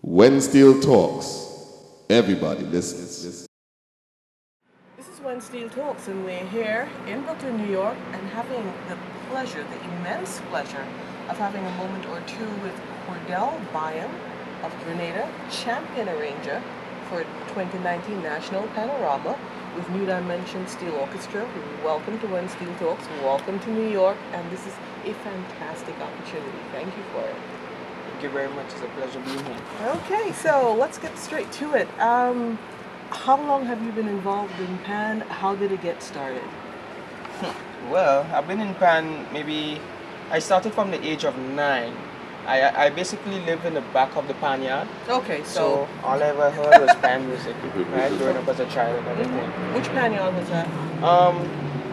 When Steel talks, everybody listens. This is When Steel Talks, and we're here in Brooklyn, New York, and having the pleasure, the immense pleasure, of having a moment or two with Cordel Byam of Grenada, champion arranger for 2019 National Panorama with New Dimension Steel Orchestra. Welcome to When Steel Talks, welcome to New York, and this is a fantastic opportunity. Thank you for it. Thank you very much. It's a pleasure being here. Okay, so let's get straight to it. How long have you been involved in Pan? How did it get started? Well, I've been in Pan maybe, I started from the age of 9. I basically live in the back of the Pan yard. Okay, So all I ever heard was Pan music, right? Growing up as a child and everything. Which Pan yard was that?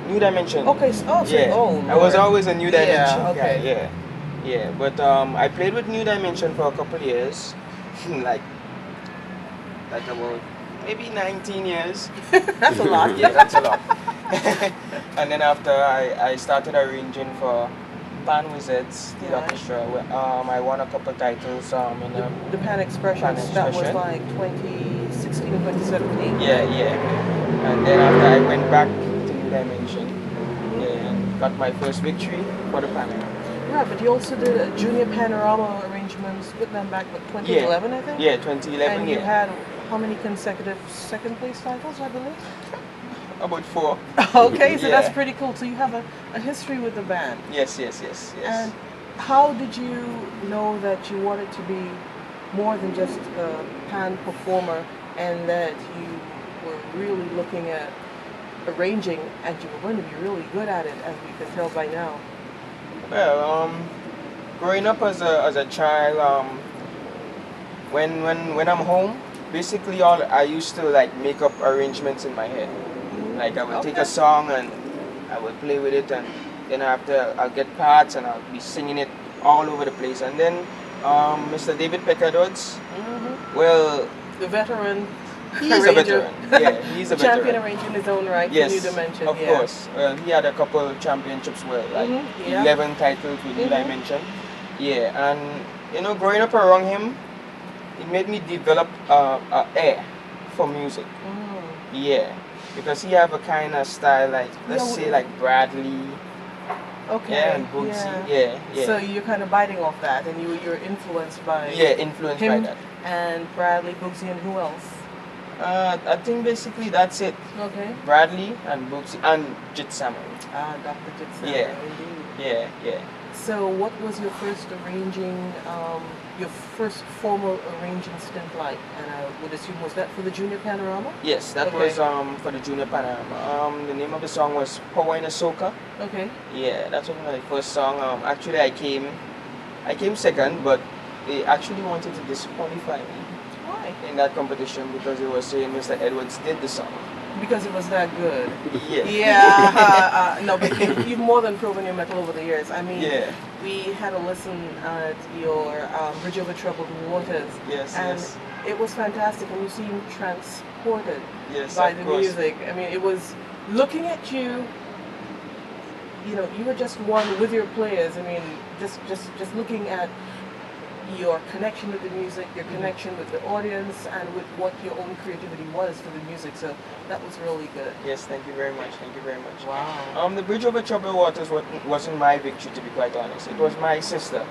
New Dimension. Okay, I was always a New Dimension okay. guy, yeah. But I played with New Dimension for a couple of years, like about maybe 19 years. That's a lot. Yeah, that's a lot. And then after I started arranging for Pan Wizards, the orchestra. I won a couple titles in the Pan Expressions. That was like 2016 or 2017. Yeah. And then after I went back to New Dimension and got my first victory for the Panarab. Right, but you also did a junior panorama arrangements with them back with 2011, I think? Yeah, 2011. And you had how many consecutive second place titles, I believe? About 4. Okay, so that's pretty cool. So you have a history with the band. Yes. And how did you know that you wanted to be more than just a pan performer and that you were really looking at arranging and you were going to be really good at it, as we can tell by now? Well, growing up as a child, when I'm home, basically all I used to like make up arrangements in my head. Like I would take a song and I would play with it, and then after I'll get parts and I'll be singing it all over the place. And then Mr. David Peckadods, well, the veteran. He's a veteran. Yeah, he's a veteran. Champion arranger in his own right. Yes, New Dimension. of course. Well, he had a couple of championships, well, like 11 titles with New Dimension. Yeah, and growing up around him, it made me develop a air for music. Yeah, because he have a kind of style like, let's say like Bradley. Okay. Yeah, and Bootsy. Yeah. So you're kind of biting off that, and you're influenced by. Yeah, influenced him by that. And Bradley, Bootsy, and who else? I think basically that's it. Okay. Bradley and Bootsy and Jit Samuel. Dr. Jit Samuel, indeed. Yeah. So what was your first arranging, your first formal arranging stint like? And I would assume, was that for the Junior Panorama? Yes, that was for the Junior Panorama. The name of the song was Power in a Soca. Okay. Yeah, that was my first song. Actually, I came second, but they actually wanted to disqualify me. Why? In that competition because they were saying Mr. Edwards did the song. Because it was that good. Yeah. Yeah. No, but you've more than proven your mettle over the years. I mean, we had a listen at your Bridge Over Troubled Waters. Yes. It was fantastic, and you seemed transported by the course. music. I mean, it was looking at you. You were just one with your players. I mean, just looking at your connection with the music, your connection with the audience, and with what your own creativity was for the music. So that was really good. Yes, thank you very much. Wow. The Bridge Over Troubled Waters wasn't my victory, to be quite honest. It was my sister.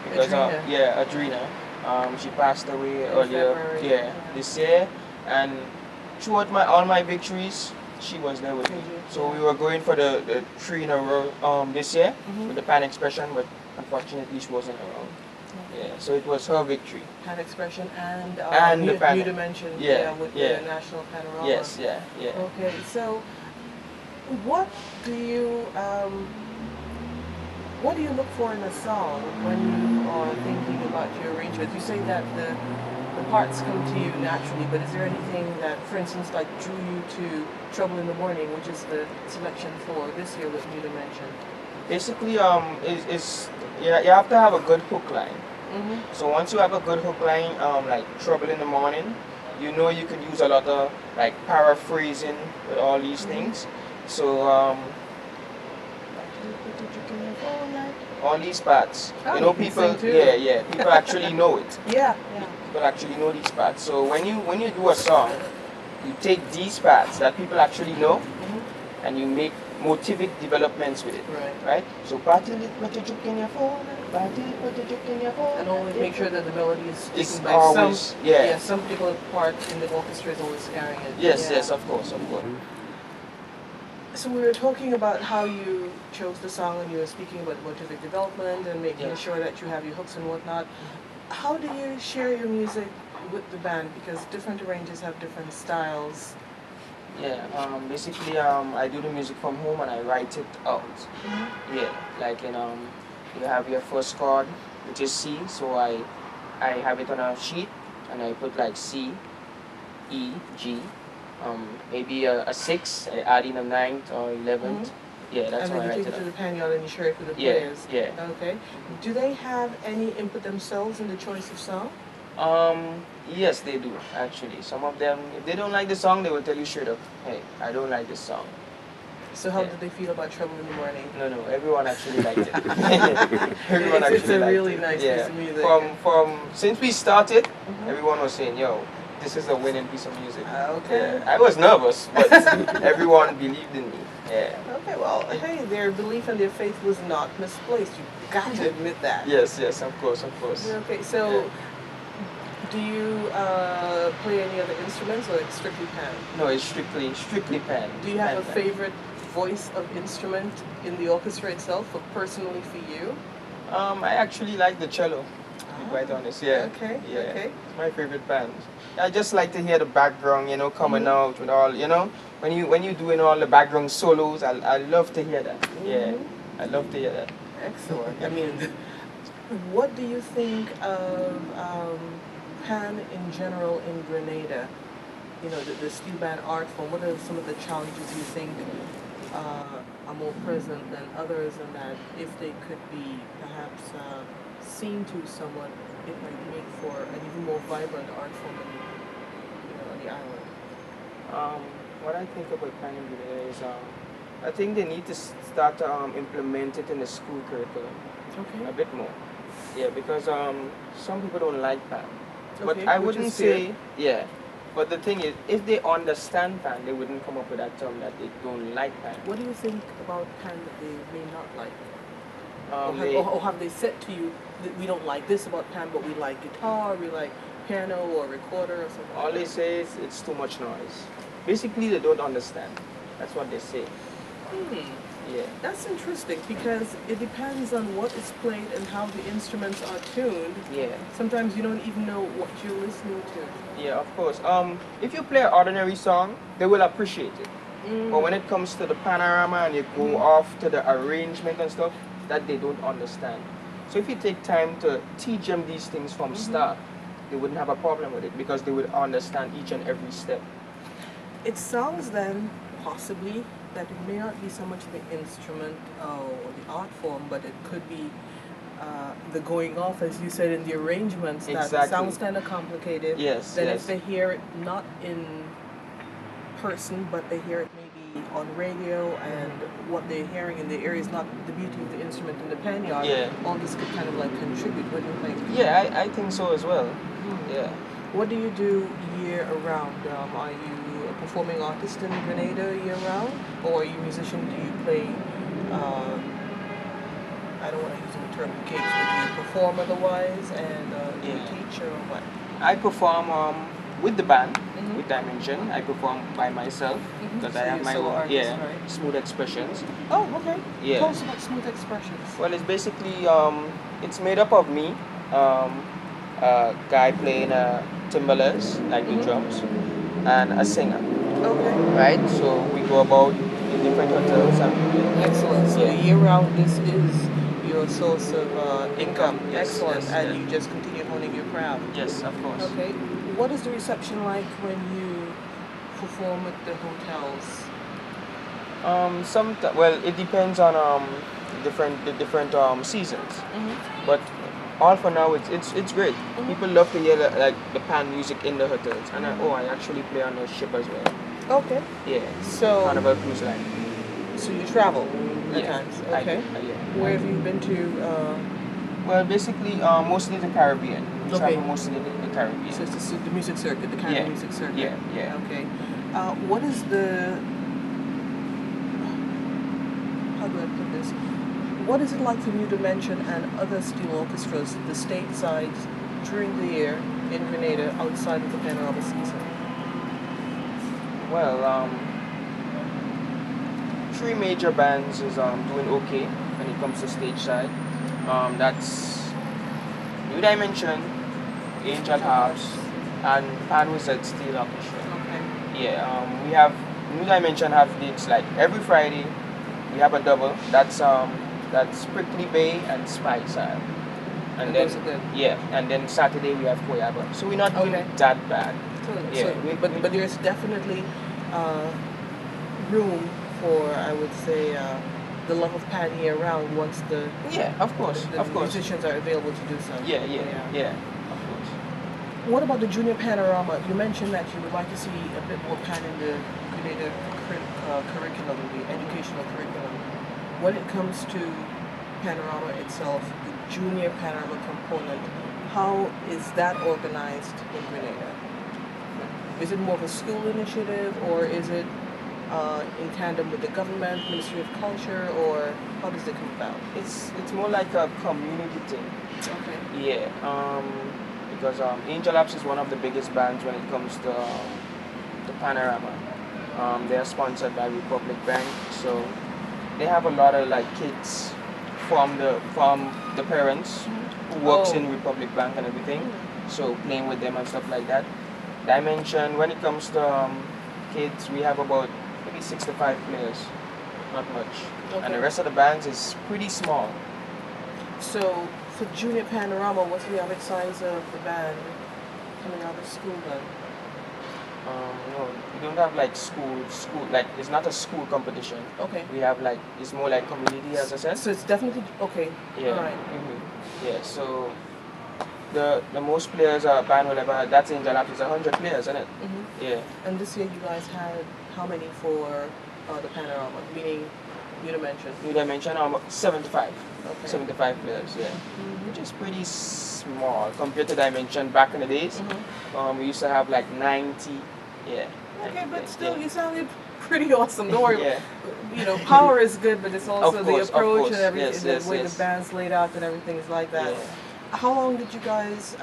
Because Adrina. She passed away earlier. This year. And throughout all my victories, she was there with me. So we were going for the 3 in a row this year with the Pan Expression, but unfortunately she wasn't around. Yeah, so it was her victory. Pan Expression and the Pan. New Dimension. With the National Panorama. Yes. Okay, so what do you look for in a song when you are thinking about your arrangements? You say that the parts come to you naturally, but is there anything that, for instance, like drew you to Trouble in the Morning, which is the selection for this year with New Dimension? Basically, you have to have a good hook line. So once you have a good hook line, like Trouble in the Morning, you can use a lot of like paraphrasing with all these things. So all these parts. Oh, people, people actually know it. Yeah. people actually know these parts. So when you do a song, you take these parts that people actually know, and you make motivic developments with it. Right? So party lit, put your juke in your phone, party lit, put your juke in your phone. And always make sure that the melody is It's taken by always, some, yeah. some particular part in the orchestra is always carrying it. Yes, Yeah. yes, of course, of course. So we were talking about how you chose the song, and you were speaking about motivic development and making Yeah. sure that you have your hooks and whatnot. How do you share your music with the band? Because different arrangers have different styles. Yeah, basically, I do the music from home and I write it out. Yeah, like you have your first chord, which is C, so I have it on a sheet and I put like C, E, G, maybe a 6, I add in a 9th or 11th. Yeah, that's And how I then you write take it it to out. the panel and you share it with the Yeah, players. yeah. Okay. Do they have any input themselves in the choice of song? Yes, they do, actually. Some of them, if they don't like the song, they will tell you straight up, hey, I don't like this song. So how Yeah. did they feel about Trouble in the Morning? No, everyone actually liked it. Everyone It's a liked really it. nice Yeah. piece of music. From since we started, everyone was saying, yo, this is a winning piece of music. Okay. Yeah. I was nervous, but everyone believed in me. Yeah. Okay, well, hey, their belief and their faith was not misplaced. You got to admit that. Yes, of course. Okay, so do you play any other instruments or it's strictly pan? No, it's strictly pan. Do you have a pan. favorite voice of instrument in the orchestra itself, or personally for you? I actually like the cello, to be quite honest. Yeah. Okay, Yeah. okay. It's my favorite band. I just like to hear the background, coming out with all, when you doing all the background solos, I love to hear that. Yeah. I love to hear that. Excellent. I mean, what do you think of pan in general in Grenada? You know, the steel band art form. What are some of the challenges you think are more present than others, and that if they could be perhaps seen to someone, it might make for an even more vibrant art form on the island? What I think about pan in Grenada is, I think they need to start to implement it in the school curriculum Okay. a bit more. Yeah, because some people don't like pan. But Okay, I which wouldn't is fair. say, yeah. But the thing is, if they understand pan, they wouldn't come up with that term that they don't like pan. What do you think about pan that they may not like? They- Or have they said to you that we don't like this about pan, but we like guitar, we like piano or recorder or something? all they say is it's too much noise. Basically, they don't understand. That's what they say. Yeah. That's interesting because it depends on what is played and how the instruments are tuned. Yeah. Sometimes you don't even know what you're listening to. Yeah, of course. If you play an ordinary song, they will appreciate it. But when it comes to the panorama and you go off to the arrangement and stuff, that they don't understand. So if you take time to teach them these things from start, they wouldn't have a problem with it because they would understand each and every step. It sounds then possibly that it may not be so much the instrument or the art form, but it could be the going off, as you said, in the arrangements. That Exactly. sounds kind of complicated. Yes, Then yes. if they hear it not in person, but they hear it maybe on radio, and what they're hearing in the area is not the beauty of the instrument in the pan yard, Yeah. all this could kind of like contribute. What do you think? Yeah, I think so as well. Yeah. What do you do year around? Are you a performing artist in Grenada year round, or are you a musician? Do you play? I don't want to use the term gigs, but do you perform otherwise, and do you teach, or what? I perform with the band, with Dimension. I perform by myself because So I have you're my solo own, artist, right? smooth expressions. Oh, okay. Yeah. Tell us about Smooth Expressions. Well, it's basically it's made up of me, a guy playing timbales like the drums, and a singer. Okay. Right. So we go about in different hotels and we play. Excellent. So Yeah. year round, this is your source of income. Yes, Excellent. yes, And yeah. you just continue honing your craft. Yes, of course. Okay. What is the reception like when you perform at the hotels? Well, it depends on the different seasons. But all for now, it's great. People love to hear like the pan music in the hotels, and I actually play on a ship as well. Okay. Yeah. So, Carnival Cruise Line. so you travel at Yeah, times. I Okay. do, yeah. Where have you been to? Well, basically, mostly the Caribbean. travel mostly in the Caribbean. So it's the music circuit, the Caribbean music circuit. Yeah. Okay. What is the, how do I put this? What is it like for New Dimension and other steel orchestras, the stateside, during the year in Grenada outside of the Panarab season? Well, three major bands is doing okay when it comes to stage side. That's New Dimension, Angel Harps, and Panarab Steel Orchestra. Okay. Yeah, we have New Dimension have dates like every Friday. We have a double. That's Prickly Bay and Speyside. And then those are good. Yeah, and then Saturday we have Koyaba. So we're not doing that bad. But there's definitely room for, I would say, the love of pan year round once the of course musicians are available to do so. Yeah, of course. What about the junior panorama? You mentioned that you would like to see a bit more pan in the Grenada curriculum, the educational curriculum. When it comes to panorama itself, the junior panorama component, how is that organized in Grenada? Is it more of a school initiative, or is it in tandem with the government, Ministry of Culture, or how does it come about? It's more like a community thing. Okay. Yeah, because Angel Apps is one of the biggest bands when it comes to the Panorama. They are sponsored by Republic Bank, so they have a lot of like kids from the parents who works in Republic Bank and everything. So playing with them and stuff like that. Dimension, when it comes to kids, we have about maybe 65 players, not much. Okay. And the rest of the bands is pretty small. So for junior panorama, what's the average size of the band coming out of school then? No, we don't have like school, like it's not a school competition. Okay. We have like, it's more like community, as I said. So it's definitely, okay. Yeah. All right. Yeah, so the most players a band will ever have, that's Angel Apps, is 100 players, isn't it? Yeah. And this year you guys had how many for the panorama, meaning New Dimension? New Dimension, 75. Okay. 75 players, yeah. Which is pretty small compared to Dimension back in the days. We used to have like 90, yeah. Okay, but still, you sounded pretty awesome. Don't worry. Yeah. You know, power is good, but it's also the approach and everything, yes, the way the band's laid out and everything is like that. Yeah. How long did you guys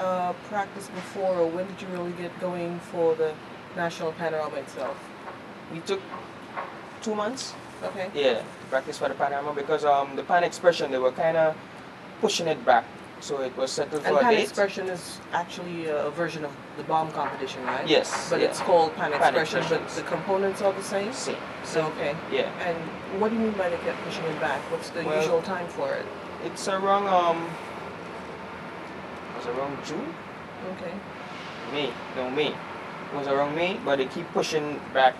practice before, or when did you really get going for the National Panorama itself? We took 2 months. Okay. Yeah, to practice for the Panorama because the Pan Expression, they were kind of pushing it back. So it was settled for and a Pan date. Expression is actually a version of the bomb competition, right? Yes. But it's called Pan Expression, but Expressions. the components are the same? Same. So, okay. Yeah. And what do you mean by they kept pushing it back? What's the usual time for it? It's around June? Okay. May. It was around May, but they keep pushing back.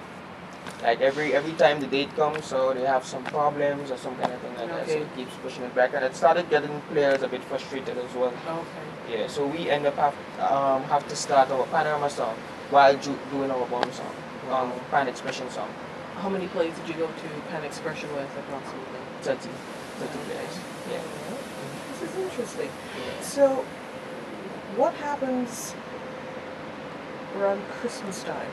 Like every time the date comes, so they have some problems or some kind of thing like that. So it keeps pushing it back, and it started getting players a bit frustrated as well. Okay. Yeah, so we end up have to start our Panorama song while doing our bomb song, Pan Expression song. How many plays did you go to Pan Expression with approximately? 30 players. Yeah. This is interesting. Yeah. So, what happens around Christmas time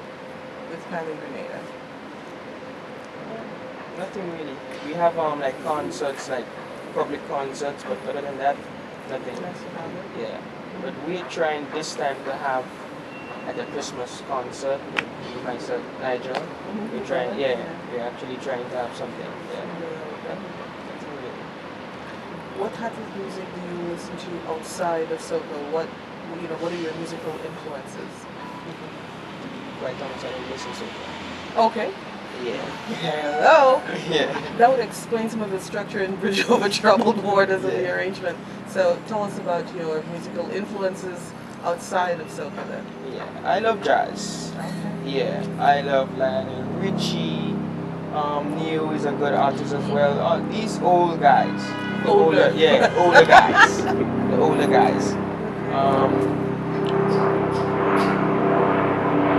with Pan in Grenada? Nothing really. We have like concerts, like public concerts, but other than that, nothing. That's about it. Yeah. But we're trying this time to have like a Christmas concert with myself, Nigel. We're trying, we're actually trying to have something. Yeah. Nothing really. What type of music do you listen to outside of soca? What are your musical influences? Right now, I don't listen to. Okay. Yeah. Hello. Yeah. That would explain some of the structure in Bridge Over Troubled Waters of the arrangement. So tell us about your musical influences outside of soca then. Yeah, I love jazz. Okay. Yeah, I love Lionel Richie. Neo is a good artist as well. These old guys. Older. Older guys. The older guys.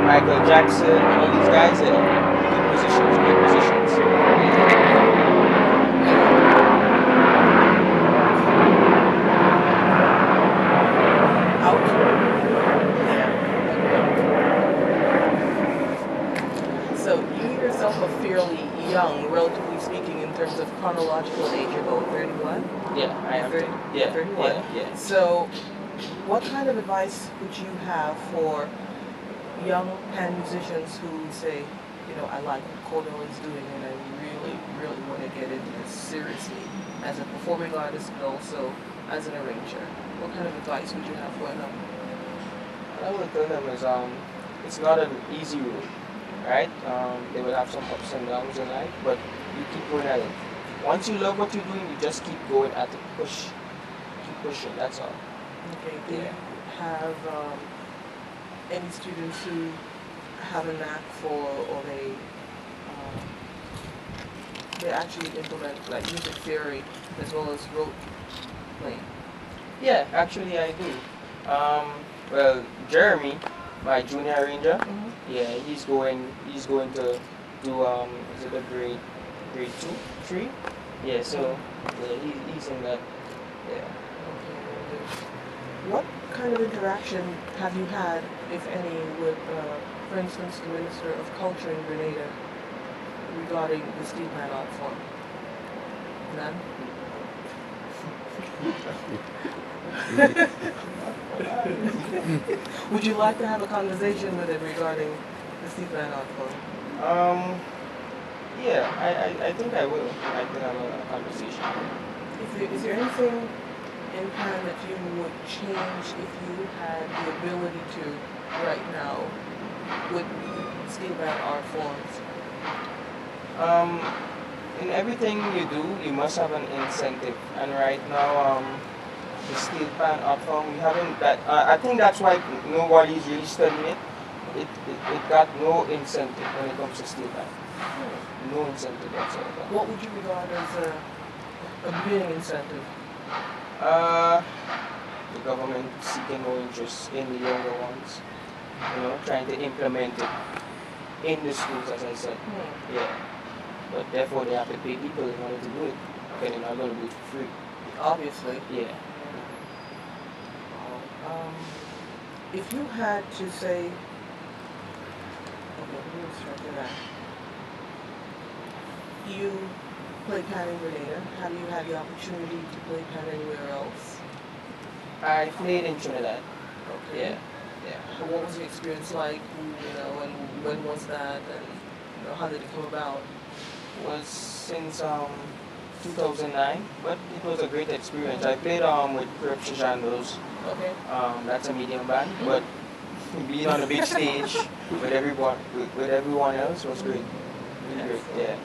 Michael Jackson, all these guys, good musicians. Out. fairly young, relatively speaking, in terms of chronological age. You're about 31? Yeah, I am. 30, Yeah, 31. Yeah. So, what kind of advice would you have for young pan musicians who say, you know, I like what Cordel is doing and I really, really want to get into this seriously as a performing artist and also as an arranger? What kind of advice would you have for them? What I would tell them is it's not an easy road, right? They will have some ups and downs in life, but you keep going at it. Once you love what you're doing, you just keep going at it. Keep pushing. That's all. Okay. Do you have any students who have a knack for, or they actually implement like music theory as well as rote playing? Yeah, actually I do. Well, Jeremy, my junior arranger, yeah, he's going to do is it a grade 2, 3? Yeah, so yeah, he's in that. Yeah. What kind of interaction have you had, if any, with, for instance, the Minister of Culture in Grenada regarding the steelpan art form? None? Would you like to have a conversation with him regarding the steelpan art form? Yeah, I think I will. I can have a conversation. Is there anything in pan that you would change if you had the ability to right now with steelpan art forms? In everything you do, you must have an incentive. And right now, the steel pan art form, we haven't that. I think that's why nobody's really studying it. It got no incentive when it comes to steel pan. No incentive whatsoever. What would you regard as a beginning incentive? The government seeking no interest in the younger ones. You know, trying to implement it in the schools, as I said. Yeah. But therefore, they have to pay people in order to do it. Okay, they're not going to do it for free. Obviously. Yeah. If you had to say, okay, let me start with that. You play pan in Grenada. Have you had the opportunity to play pan anywhere else? I played in Trinidad. Okay. Yeah. What was the experience like? You know, and when was that? And you know, how did it come about? It was since 2009, but it was a great experience. I played with Chandles. Okay. That's a medium band, but being on the big stage with everyone else was great. Really great. Yeah.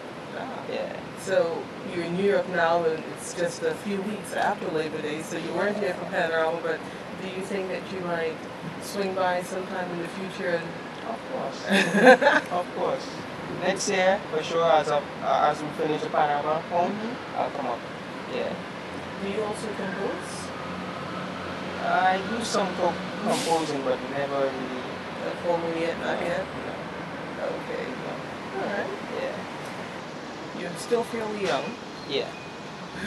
Yeah. So you're in New York now, and it's just a few weeks after Labor Day, so you weren't here for Panarab, but do you think that you might swing by sometime in the future? Of course. Of course. Next year, for sure, as we finish the Panarab home, I'll come up. Yeah. Do you also compose? I do some composing, but never really. Formally yet? Not yet? No. Okay. No. Alright. Yeah. You're still fairly young. Yeah.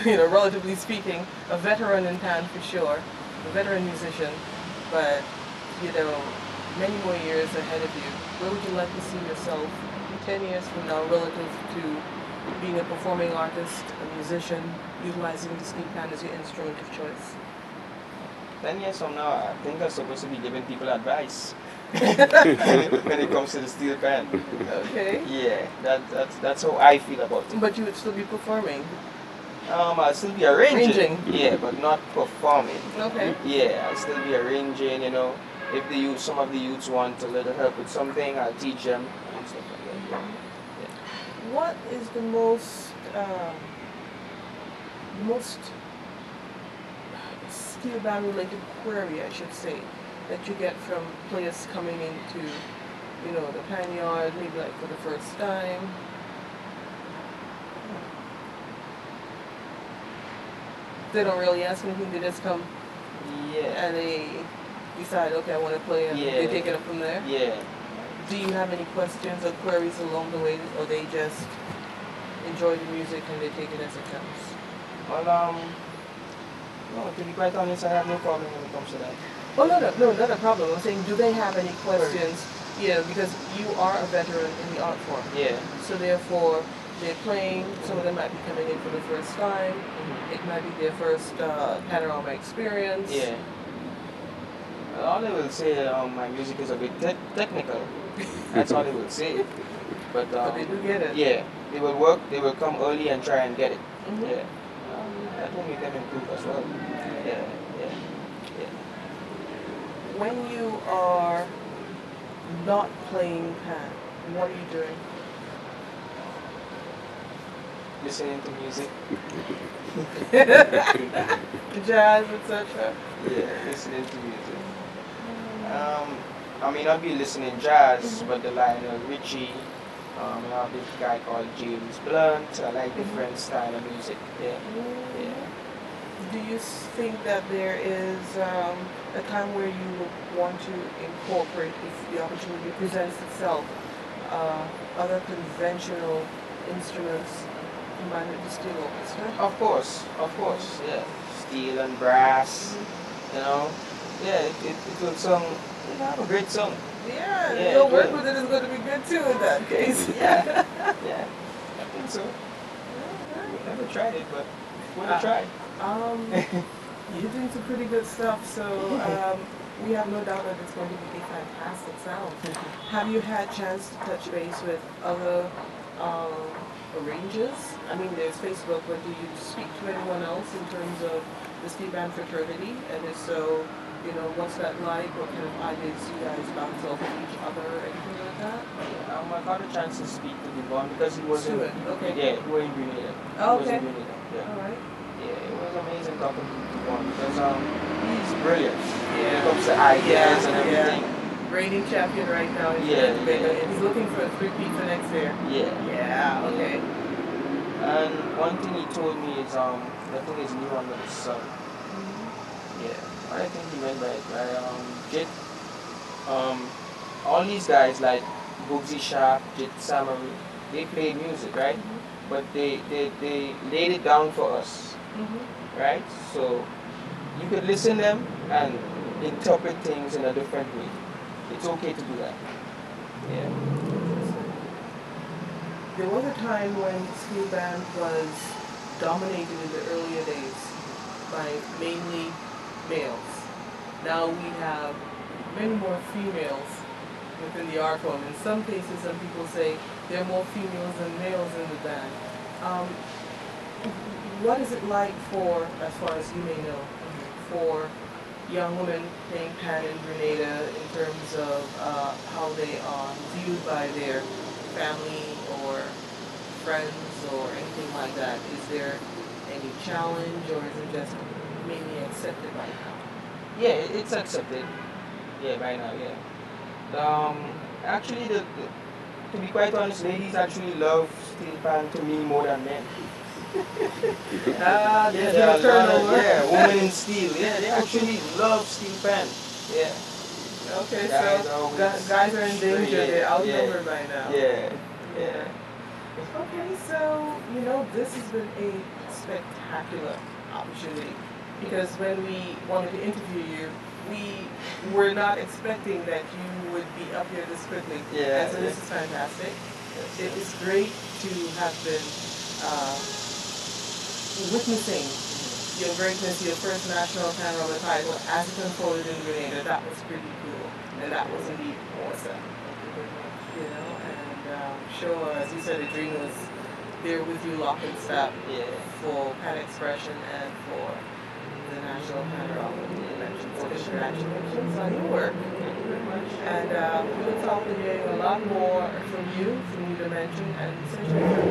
You know, relatively speaking, a veteran in pan for sure, a veteran musician, but, you know, many more years ahead of you. Where would you like to see yourself 10 years from now relative to being a performing artist, a musician, utilizing the steelpan as your instrument of choice? 10 years from now, I think I'm supposed to be giving people advice when it comes to the steel pan. Okay. Yeah, that's how I feel about it. But you would still be performing? I'll still be arranging. Arranging. Yeah, but not performing. Okay. Yeah, I'll still be arranging, you know. If some of the youths want a little help with something, I'll teach them and stuff like that. Yeah. What is the most steel band related query, I should say, that you get from players coming into, you know, the pan yard, maybe like for the first time? They don't really ask anything, they just come Yeah. and they decide, okay, I want to play, and they take it up from there? Yeah. Do you have any questions or queries along the way, or they just enjoy the music and they take it as it comes? Well, no, to be quite honest, I have no problem when it comes to that. Oh, no, not a problem. I'm saying, do they have any questions Yeah, because you are a veteran in the art form. Yeah. So therefore, they're playing. Some of them might be coming in for the first time. It might be their first panorama experience. Yeah. All they will say, my music is a bit technical. That's all they will say. But they do get it. Yeah, they will work. They will come early and try and get it. Mm-hmm. Yeah. That will make them improve as well. Yeah. Yeah. Yeah. When you are not playing pan, what are you doing? Listening to music. Jazz, etc. Yeah, listening to music. I mean, I'll be listening jazz, but the Lionel Richie. I have this guy called James Blunt. I like different style of music. Yeah. Yeah. Do you think that there is a time where you would want to incorporate, if the opportunity presents itself, other conventional instruments combined with the steel orchestra? Of course, yeah. Steel and brass, you know. Yeah, it will sound, have a great song. Yeah, your work with it is going to be good too in that case. Yeah, yeah, I think so. Never tried it, but want to try. You're doing some pretty good stuff, so we have no doubt that it's going to be a fantastic sound. Have you had a chance to touch base with other arrangers? I mean, there's Facebook, but do you speak to anyone else in terms of the steel band fraternity? And if so, you know, what's that like? What kind of ideas you guys bounce off of each other, anything like that? I got a chance to speak to Devon because he was Stewart, okay. Yeah, he was in Grenada. Oh, okay. He was in Grenada. Yeah. All right. Yeah, it was amazing talking to Devon because he's brilliant. When it comes to ideas and everything. Reigning champion right now. He's looking for a three-peat for next year. Yeah. Yeah. Okay. And one thing he told me is nothing is new under the sun. Yeah. What I think he meant by it, Jit, all these guys like Bugsy Sharp, Jit Samari, they played music, right? But they laid it down for us, right? So you could listen them and interpret things in a different way. It's okay to do that. Yeah. There was a time when steel band was dominated in the earlier days by mainly males. Now we have many more females within the art form. In some cases, some people say there are more females than males in the band. What is it like for, as far as you may know, for young women playing pan in Grenada in terms of how they are viewed by their family or friends or anything like that? Is there any challenge, or is it just mainly accepted by now? Yeah, it's accepted. Yeah, by now, yeah. Actually, to be quite honest, ladies actually love steel pan to me more than men. Yeah, women in steel. Yeah, they actually love steel pan. Yeah. Okay, so guys are in danger. They're outnumbered by now. Yeah. Yeah. Okay, so you know this has been a spectacular opportunity, because when we wanted to interview you, we were not expecting that you would be up here this quickly. Yeah. And so this is fantastic. It is great to have been witnessing your greatness, your first national panorama title as it unfolded in Grenada. That was pretty cool, and that was indeed awesome. You know, and sure, as you said, the dream was there with you, lock and step, for Pan Expression and for the National Panorama Dimension. So congratulations on your work. And we look forward to hearing a lot more from you, from New Dimension, and essentially from,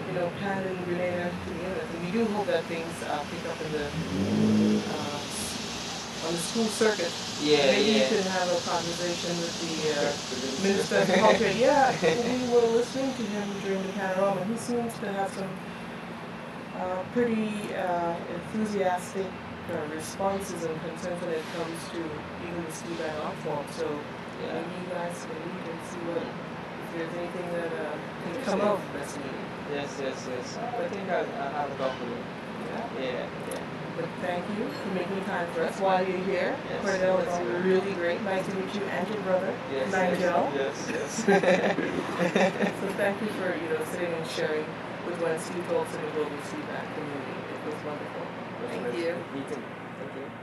you know, Pan and Grenada together. And we do hope that things pick up in the on the school circuit. Maybe you can have a conversation with the Minister of Culture. Yeah, we were listening to him during the panorama. He seems to have some pretty enthusiastic responses and concerns when it comes to even the steel band art form. So maybe you guys can meet and see what, if there's anything that can come of this meeting. Yes. I think I'll have a talk with him. Yeah. But thank you for making time for us while you're here. Yes. Cordel, it's really great. Nice to meet you and your brother, Yes. Nigel. Yes. Yes. So thank you for sitting and sharing with When Steel Talks and the Global Feedback community. It was wonderful. Thank you. Meeting. Thank you.